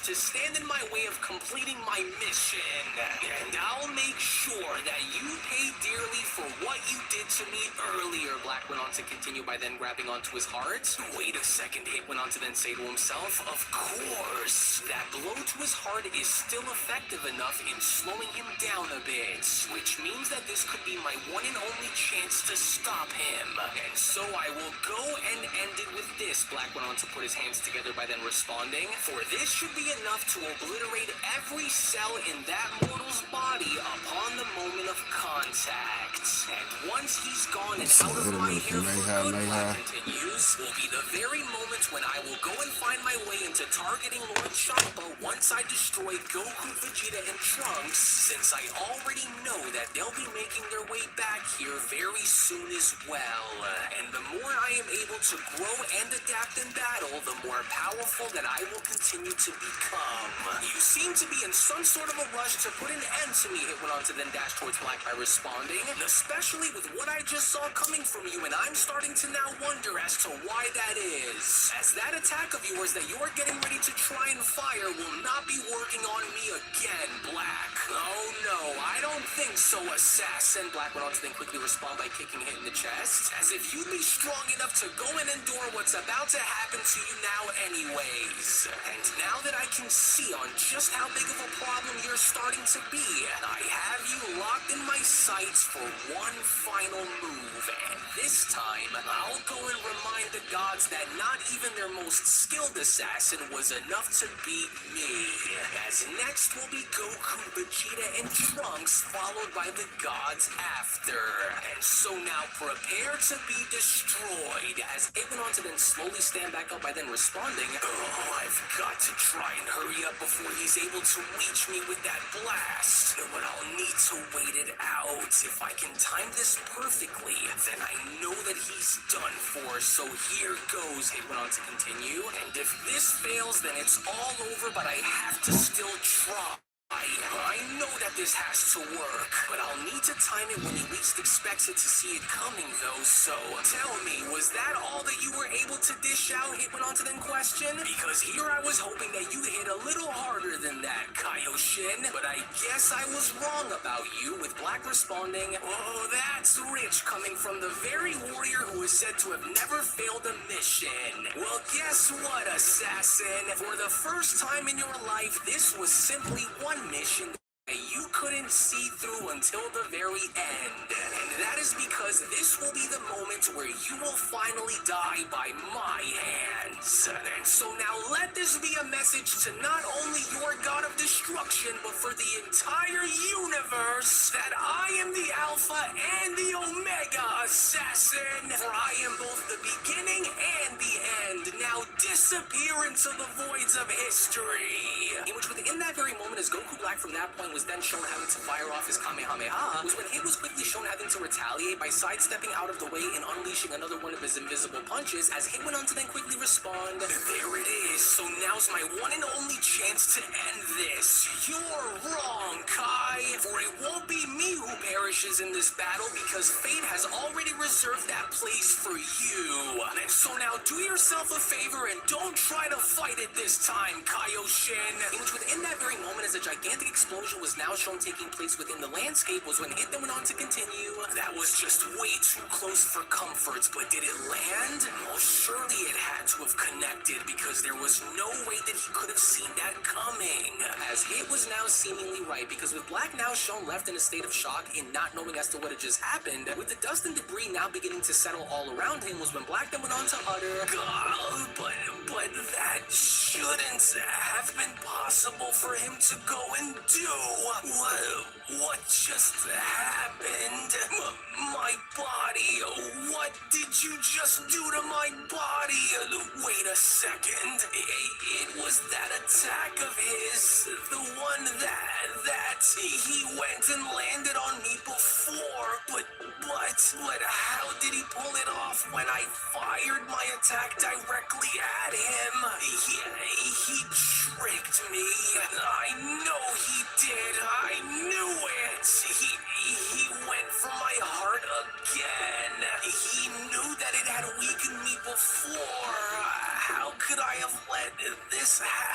to stand in my way of completing my mission. And I'll make sure that you pay dearly for what you did to me earlier, Black went on to continue by then grabbing onto his heart. Wait a second, Hit went on to then say to himself, of course, that blow to his heart is still effective enough in slowing him down a bit, which means that this could be my one and only chance to stop him. And so I will go and end it with this, Black went on to put his hands together by then responding, for this should be enough to obliterate every cell in that mortal's body upon the moment of contact. And once he's gone and out of my hair for good, Black continues, will be the very moment when I will go and find my way into targeting Lord Champa once I destroy Goku, Vegeta, and Trunks, since I already know that they'll be making their way back here very soon as well. And the more I am able to grow and adapt in battle, the more powerful that I will continue to become. You seem to be in some sort of a rush to put an end to me, Hit went on to then dash towards Black by responding, especially with what I just saw coming from you, and I'm starting to now wonder as to why that is. As that attack of yours that you're getting ready to try and fire will not be working on me again, Black. Oh no, I don't think so, assassin, Black went on to then quickly respond by kicking Hit in the chest, as if you'd be strong enough to go and endure what's about to happen to you now anyways. And now that I can see on just how big of a problem you're starting to be, I have you locked in my sights for one final move, and this time, I'll go and remind the gods that not even their most skilled assassin was enough to beat me. As next will be Goku, Vegeta, and Trunks, followed by the gods after. And so now prepare to be destroyed, as it went on to then slowly stand back up by then responding, oh, I've got to try and hurry up before he's able to reach me with that blast. But I'll need to wait it out. If I can time this perfectly, then I know that he's done for. So here goes, it went on to continue. And if this fails, then it's all over, but I have to still try. I know that this has to work, but I'll need to time it when he least expects it to see it coming, though. So tell me, was that all that you were able to dish out? Hit went on to then question, because here I was hoping that you hit a little harder than that, Kaioshin. But I guess I was wrong about you, with Black responding, oh, that's rich, coming from the very warrior who is said to have never failed a mission. Well, guess what, assassin? For the first time in your life, this was simply one mission that you couldn't see through until the very end. And that is because this will be the moment where you will finally die by my hands. And so now let this be a message to not only your god of destruction, but for the entire universe, that I am the Alpha and the Omega Assassin. For I am both the beginning and the end. Now disappear into the voids of history. In which within that very moment, as Goku Black from that point was then shown having to fire off his Kamehameha, was when Hit was quickly shown having to retaliate by sidestepping out of the way and unleashing another one of his invisible punches, as Hit went on to then quickly respond, there it is, so now's my one and only chance to end this. You're wrong, Kai, for it won't be me who perishes in this battle, because fate has already reserved that place for you. And so now do yourself a favor and don't try to fight it this time, Kaioshin. In which within that very moment, as a gigantic explosion was now shown taking place within the landscape, was when Hit then went on to continue, that was just way too close for comfort, but did it land? Well, surely it had to have connected, because there was no way that he could have seen that coming. As Hit was now seemingly right, because with Black now shown left in a state of shock in not knowing as to what had just happened, with the dust and debris now beginning to settle all around him, was when Black then went on to utter, God, but that shouldn't have been possible for him to go and do. What just happened? My body, what did you just do to my body? Wait a second, it was that attack of his, the one that he went and landed on me before, but how did he pull it off when I fired my attack directly at him? He tricked me. I know he did. I knew it. He went for my heart again. He knew that it had weakened me before. How could I have let this happen?